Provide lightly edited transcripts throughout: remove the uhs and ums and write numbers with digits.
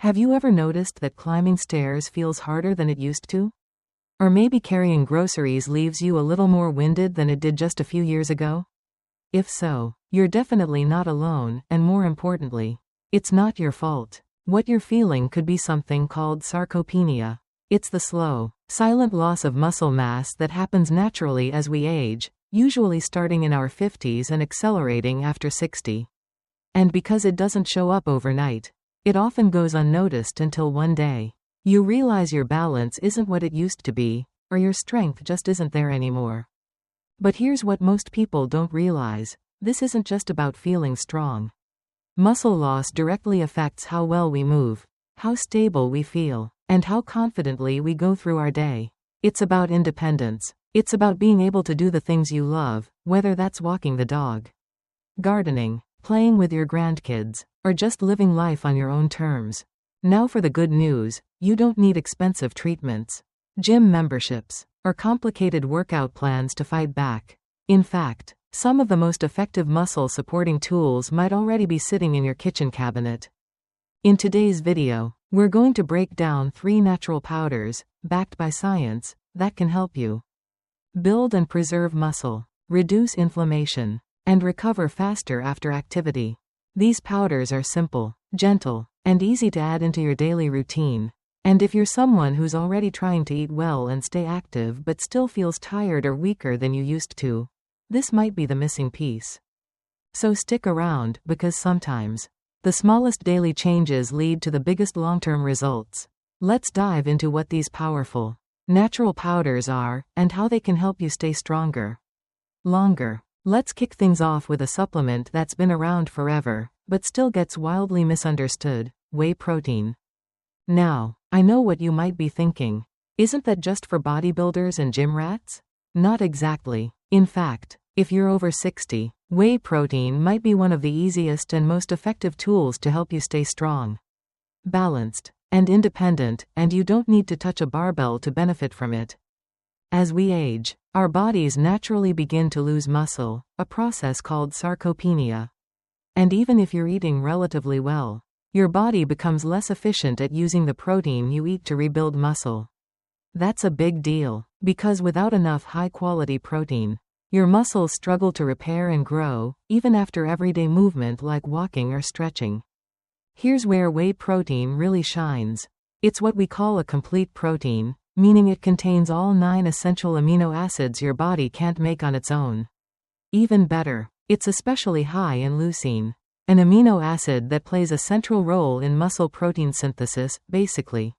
Have you ever noticed that climbing stairs feels harder than it used to? Or maybe carrying groceries leaves you a little more winded than it did just a few years ago? If so, you're definitely not alone, and more importantly, it's not your fault. What you're feeling could be something called sarcopenia. It's the slow, silent loss of muscle mass that happens naturally as we age, usually starting in our 50s and accelerating after 60. And because it doesn't show up overnight, it often goes unnoticed until one day you realize your balance isn't what it used to be, or your strength just isn't there anymore. But here's what most people don't realize: this isn't just about feeling strong. Muscle loss directly affects how well we move, how stable we feel, and how confidently we go through our day. It's about independence. It's about being able to do the things you love, whether that's walking the dog, gardening, playing with your grandkids, or just living life on your own terms. Now for the good news: you don't need expensive treatments, gym memberships, or complicated workout plans to fight back. In fact, some of the most effective muscle-supporting tools might already be sitting in your kitchen cabinet. In today's video, we're going to break down 3 natural powders, backed by science, that can help you build and preserve muscle, reduce inflammation, and recover faster after activity. These powders are simple, gentle, and easy to add into your daily routine. And if you're someone who's already trying to eat well and stay active but still feels tired or weaker than you used to, this might be the missing piece. So stick around, because sometimes the smallest daily changes lead to the biggest long-term results. Let's dive into what these powerful, natural powders are, and how they can help you stay stronger, longer. Let's kick things off with a supplement that's been around forever, but still gets wildly misunderstood: whey protein. Now, I know what you might be thinking. Isn't that just for bodybuilders and gym rats? Not exactly. In fact, if you're over 60, whey protein might be one of the easiest and most effective tools to help you stay strong, balanced, and independent, and you don't need to touch a barbell to benefit from it. As we age, our bodies naturally begin to lose muscle, a process called sarcopenia. And even if you're eating relatively well, your body becomes less efficient at using the protein you eat to rebuild muscle. That's a big deal, because without enough high-quality protein, your muscles struggle to repair and grow, even after everyday movement like walking or stretching. Here's where whey protein really shines. It's what we call a complete protein, meaning it contains all 9 essential amino acids your body can't make on its own. Even better, it's especially high in leucine, an amino acid that plays a central role in muscle protein synthesis, basically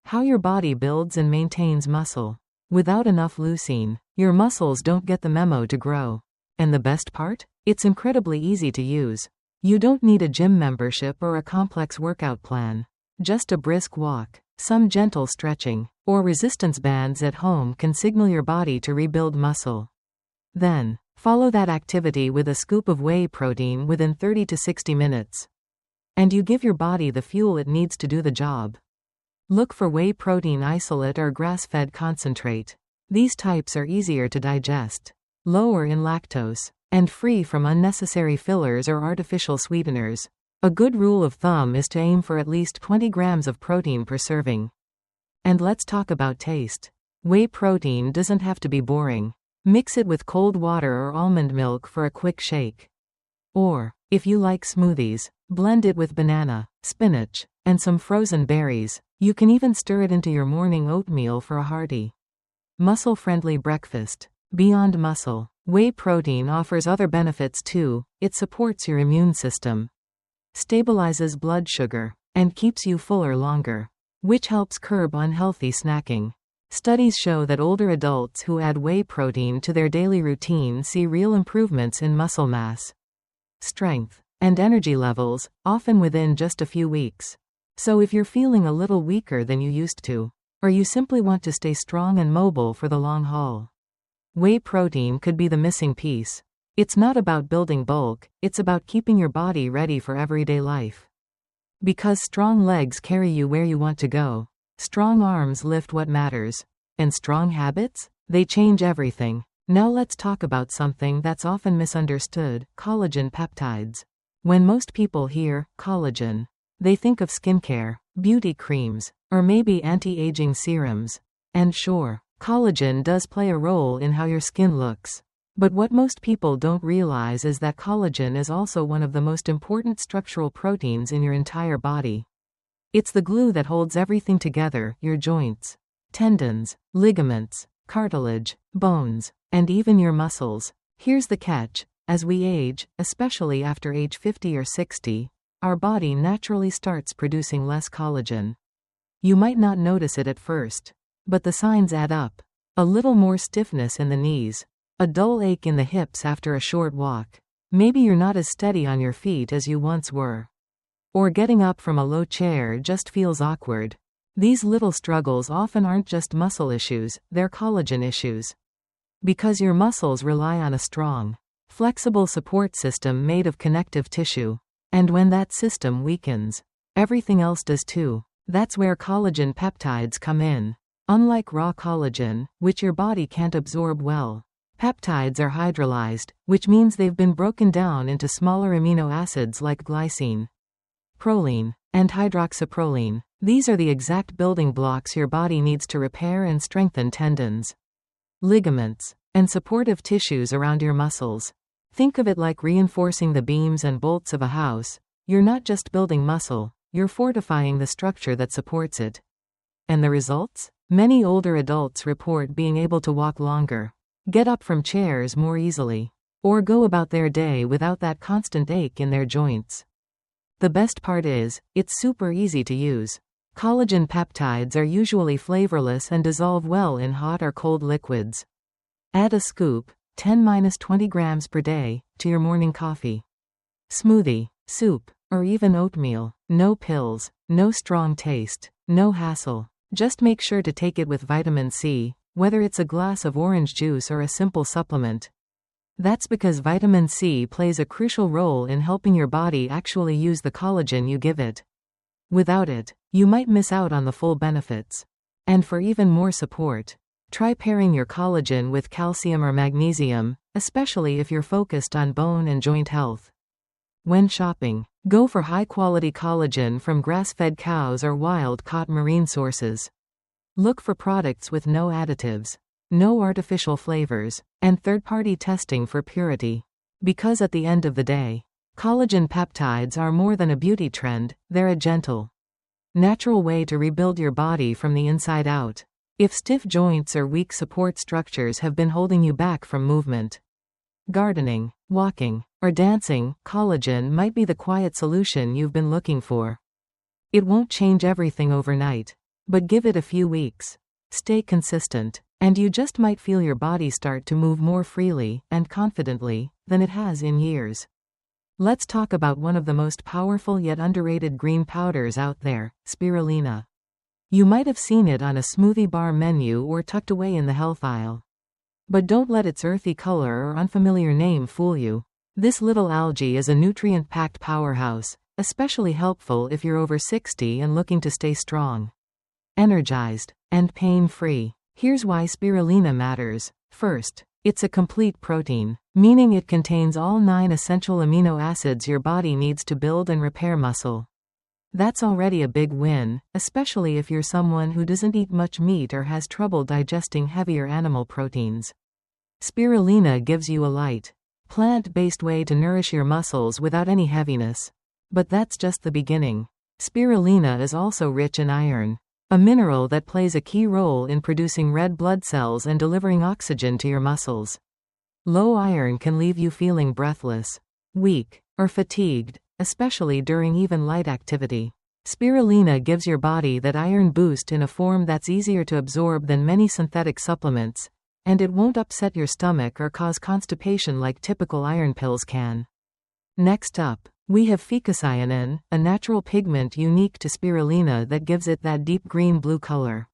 how your body builds and maintains muscle. Without enough leucine, your muscles don't get the memo to grow. And the best part? It's incredibly easy to use. You don't need a gym membership or a complex workout plan. Just a brisk walk, some gentle stretching, or resistance bands at home can signal your body to rebuild muscle. Then, follow that activity with a scoop of whey protein within 30 to 60 minutes. And you give your body the fuel it needs to do the job. Look for whey protein isolate or grass-fed concentrate. These types are easier to digest, lower in lactose, and free from unnecessary fillers or artificial sweeteners. A good rule of thumb is to aim for at least 20 grams of protein per serving. And let's talk about taste. Whey protein doesn't have to be boring. Mix it with cold water or almond milk for a quick shake. Or, if you like smoothies, blend it with banana, spinach, and some frozen berries. You can even stir it into your morning oatmeal for a hearty, muscle-friendly breakfast. Beyond muscle, whey protein offers other benefits too. It supports your immune system, stabilizes blood sugar, and keeps you fuller longer, which helps curb unhealthy snacking. Studies show that older adults who add whey protein to their daily routine see real improvements in muscle mass, strength, and energy levels, often within just a few weeks. So if you're feeling a little weaker than you used to, or you simply want to stay strong and mobile for the long haul, whey protein could be the missing piece. It's not about building bulk, it's about keeping your body ready for everyday life. Because strong legs carry you where you want to go, strong arms lift what matters, and strong habits, they change everything. Now let's talk about something that's often misunderstood: collagen peptides. When most people hear collagen, They think of skincare, beauty creams, or maybe anti-aging serums. And sure, collagen does play a role in how your skin looks. But what most people don't realize is that collagen is also one of the most important structural proteins in your entire body. It's the glue that holds everything together: your joints, tendons, ligaments, cartilage, bones, and even your muscles. Here's the catch: as we age, especially after age 50 or 60, our body naturally starts producing less collagen. You might not notice it at first, but the signs add up. A little more stiffness in the knees, a dull ache in the hips after a short walk. Maybe you're not as steady on your feet as you once were. Or getting up from a low chair just feels awkward. These little struggles often aren't just muscle issues, they're collagen issues. Because your muscles rely on a strong, flexible support system made of connective tissue. And when that system weakens, everything else does too. That's where collagen peptides come in. Unlike raw collagen, which your body can't absorb well, peptides are hydrolyzed, which means they've been broken down into smaller amino acids like glycine, proline, and hydroxyproline. These are the exact building blocks your body needs to repair and strengthen tendons, ligaments, and supportive tissues around your muscles. Think of it like reinforcing the beams and bolts of a house. You're not just building muscle, you're fortifying the structure that supports it. And the results? Many older adults report being able to walk longer, get up from chairs more easily, or go about their day without that constant ache in their joints. The best part is, it's super easy to use. Collagen peptides are usually flavorless and dissolve well in hot or cold liquids. Add a scoop, 10–20 grams per day, to your morning coffee, smoothie, soup, or even oatmeal. No pills, no strong taste, no hassle. Just make sure to take it with vitamin C, whether it's a glass of orange juice or a simple supplement. That's because vitamin C plays a crucial role in helping your body actually use the collagen you give it. Without it, you might miss out on the full benefits. And for even more support, try pairing your collagen with calcium or magnesium, especially if you're focused on bone and joint health. When shopping, go for high-quality collagen from grass-fed cows or wild-caught marine sources. Look for products with no additives, no artificial flavors, and third-party testing for purity. Because at the end of the day, collagen peptides are more than a beauty trend, they're a gentle, natural way to rebuild your body from the inside out. If stiff joints or weak support structures have been holding you back from movement, gardening, walking, or dancing, collagen might be the quiet solution you've been looking for. It won't change everything overnight, but give it a few weeks. Stay consistent, and you just might feel your body start to move more freely and confidently than it has in years. Let's talk about one of the most powerful yet underrated green powders out there, spirulina. You might have seen it on a smoothie bar menu or tucked away in the health aisle. But don't let its earthy color or unfamiliar name fool you. This little algae is a nutrient-packed powerhouse, especially helpful if you're over 60 and looking to stay strong, energized, and pain-free. Here's why spirulina matters. First, it's a complete protein, meaning it contains all 9 essential amino acids your body needs to build and repair muscle. That's already a big win, especially if you're someone who doesn't eat much meat or has trouble digesting heavier animal proteins. Spirulina gives you a light, plant-based way to nourish your muscles without any heaviness. But that's just the beginning. Spirulina is also rich in iron, a mineral that plays a key role in producing red blood cells and delivering oxygen to your muscles. Low iron can leave you feeling breathless, weak, or fatigued, especially during even light activity. Spirulina gives your body that iron boost in a form that's easier to absorb than many synthetic supplements, and it won't upset your stomach or cause constipation like typical iron pills can. Next up, we have phycocyanin, a natural pigment unique to spirulina that gives it that deep green-blue color.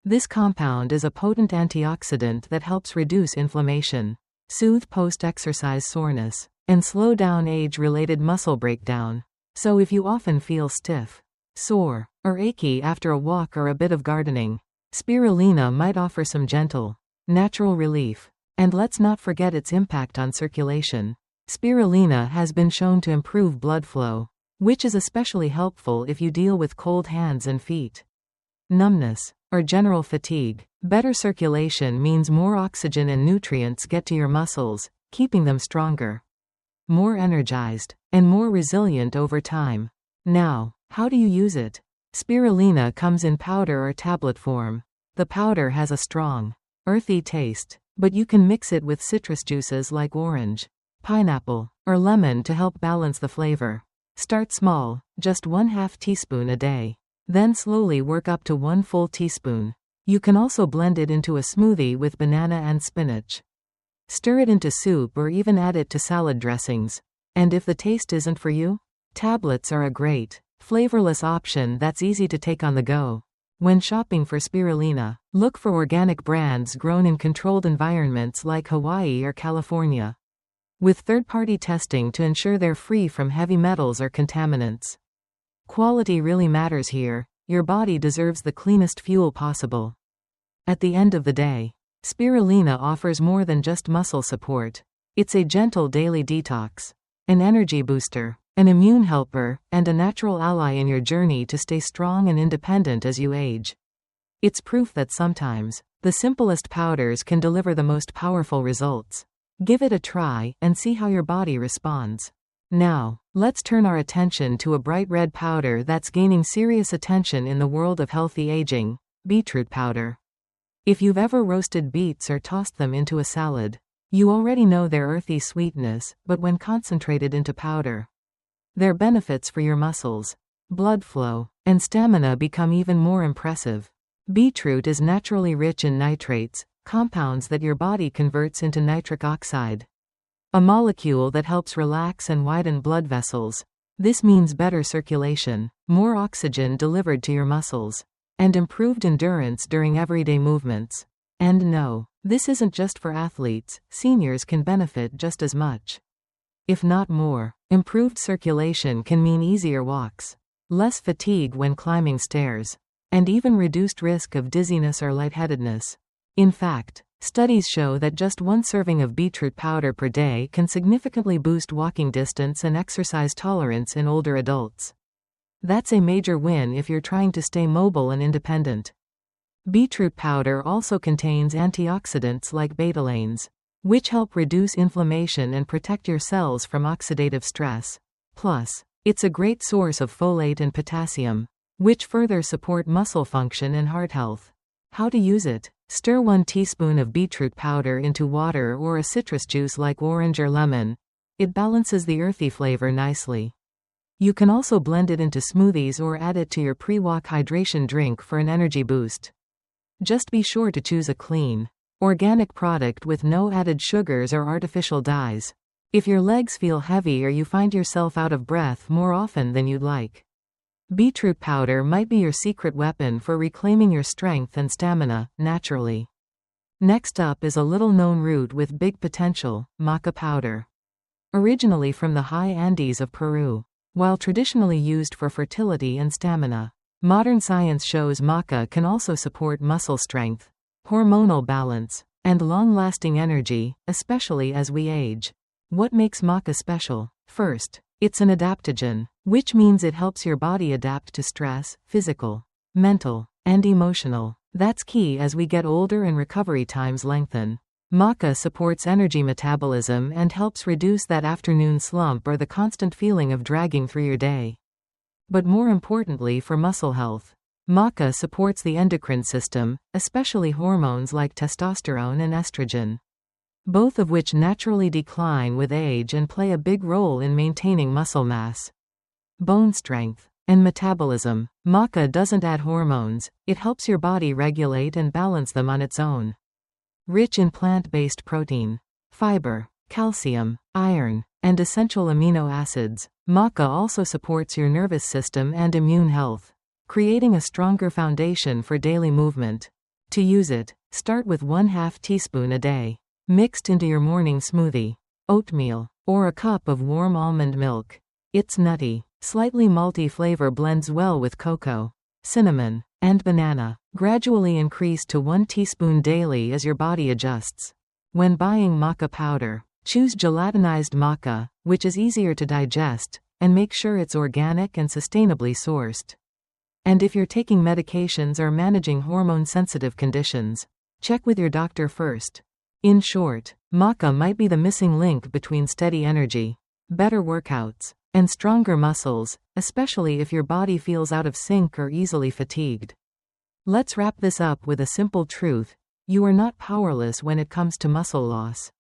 This compound is a potent antioxidant that helps reduce inflammation, soothe post-exercise soreness, and slow down age-related muscle breakdown. So if you often feel stiff, sore, or achy after a walk or a bit of gardening, spirulina might offer some gentle, natural relief. And let's not forget its impact on circulation. Spirulina has been shown to improve blood flow, which is especially helpful if you deal with cold hands and feet. Numbness, or general fatigue. Better circulation means more oxygen and nutrients get to your muscles, keeping them stronger, more energized, and more resilient over time. Now, how do you use it? Spirulina comes in powder or tablet form. The powder has a strong, earthy taste, but you can mix it with citrus juices like orange, pineapple, or lemon to help balance the flavor. Start small, just 1/2 teaspoon a day. Then slowly work up to 1 full teaspoon. You can also blend it into a smoothie with banana and spinach. Stir it into soup or even add it to salad dressings. And if the taste isn't for you, tablets are a great, flavorless option that's easy to take on the go. When shopping for spirulina, look for organic brands grown in controlled environments like Hawaii or California, with third-party testing to ensure they're free from heavy metals or contaminants. Quality really matters here. Your body deserves the cleanest fuel possible. At the end of the day, spirulina offers more than just muscle support. It's a gentle daily detox, an energy booster, an immune helper, and a natural ally in your journey to stay strong and independent as you age. It's proof that sometimes, the simplest powders can deliver the most powerful results. Give it a try and see how your body responds. Now, let's turn our attention to a bright red powder that's gaining serious attention in the world of healthy aging: beetroot powder. If you've ever roasted beets or tossed them into a salad, you already know their earthy sweetness, but when concentrated into powder, their benefits for your muscles, blood flow, and stamina become even more impressive. Beetroot is naturally rich in nitrates, compounds that your body converts into nitric oxide, a molecule that helps relax and widen blood vessels. This means better circulation, more oxygen delivered to your muscles, and improved endurance during everyday movements. And no, this isn't just for athletes. Seniors can benefit just as much, if not more. Improved circulation can mean easier walks, less fatigue when climbing stairs, and even reduced risk of dizziness or lightheadedness. In fact, studies show that just 1 serving of beetroot powder per day can significantly boost walking distance and exercise tolerance in older adults. That's a major win if you're trying to stay mobile and independent. Beetroot powder also contains antioxidants like betalains, which help reduce inflammation and protect your cells from oxidative stress. Plus, it's a great source of folate and potassium, which further support muscle function and heart health. How to use it? Stir 1 teaspoon of beetroot powder into water or a citrus juice like orange or lemon. It balances the earthy flavor nicely. You can also blend it into smoothies or add it to your pre-walk hydration drink for an energy boost. Just be sure to choose a clean, organic product with no added sugars or artificial dyes. If your legs feel heavy or you find yourself out of breath more often than you'd like, beetroot powder might be your secret weapon for reclaiming your strength and stamina, naturally. Next up is a little-known root with big potential: maca powder. Originally from the high Andes of Peru, while traditionally used for fertility and stamina, modern science shows maca can also support muscle strength, hormonal balance, and long-lasting energy, especially as we age. What makes maca special? First, it's an adaptogen, which means it helps your body adapt to stress, physical, mental, and emotional. That's key as we get older and recovery times lengthen. Maca supports energy metabolism and helps reduce that afternoon slump or the constant feeling of dragging through your day. But more importantly for muscle health, maca supports the endocrine system, especially hormones like testosterone and estrogen, both of which naturally decline with age and play a big role in maintaining muscle mass, bone strength, and metabolism. Maca doesn't add hormones, it helps your body regulate and balance them on its own. Rich in plant-based protein, fiber, calcium, iron, and essential amino acids, maca also supports your nervous system and immune health, creating a stronger foundation for daily movement. To use it, start with 1/2 teaspoon a day, mixed into your morning smoothie, oatmeal, or a cup of warm almond milk. Its nutty, slightly malty flavor blends well with cocoa, cinnamon, and banana. Gradually increase to 1 teaspoon daily as your body adjusts. When buying maca powder, choose gelatinized maca, which is easier to digest, and make sure it's organic and sustainably sourced. And if you're taking medications or managing hormone-sensitive conditions, check with your doctor first. In short, maca might be the missing link between steady energy, better workouts, and stronger muscles, especially if your body feels out of sync or easily fatigued. Let's wrap this up with a simple truth: you are not powerless when it comes to muscle loss.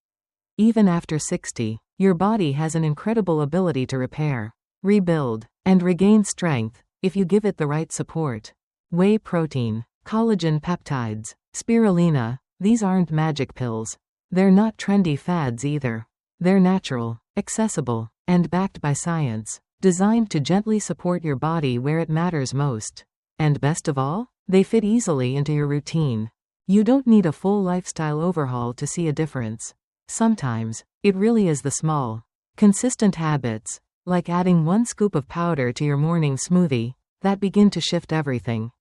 Even after 60, your body has an incredible ability to repair, rebuild, and regain strength if you give it the right support. Whey protein, collagen peptides, spirulina, these aren't magic pills. They're not trendy fads either. They're natural, accessible, and backed by science, designed to gently support your body where it matters most. And best of all, they fit easily into your routine. You don't need a full lifestyle overhaul to see a difference. Sometimes, it really is the small, consistent habits, like adding 1 scoop of powder to your morning smoothie, that begin to shift everything.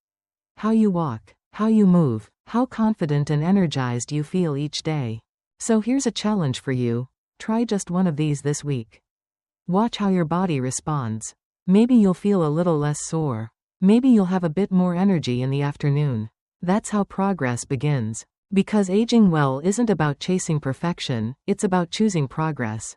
How you walk, how you move, how confident and energized you feel each day. So here's a challenge for you: try just one of these this week. Watch how your body responds. Maybe you'll feel a little less sore. Maybe you'll have a bit more energy in the afternoon. That's how progress begins. Because aging well isn't about chasing perfection, it's about choosing progress.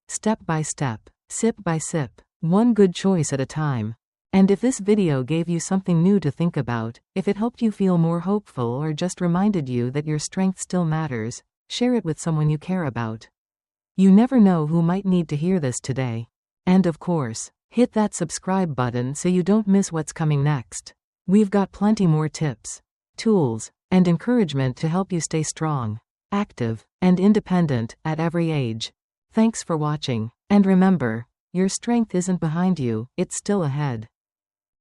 Step by step, sip by sip, one good choice at a time. And if this video gave you something new to think about, if it helped you feel more hopeful or just reminded you that your strength still matters, share it with someone you care about. You never know who might need to hear this today. And of course, hit that subscribe button so you don't miss what's coming next. We've got plenty more tips, tools, and encouragement to help you stay strong, active, and independent at every age. Thanks for watching, and remember, your strength isn't behind you, it's still ahead.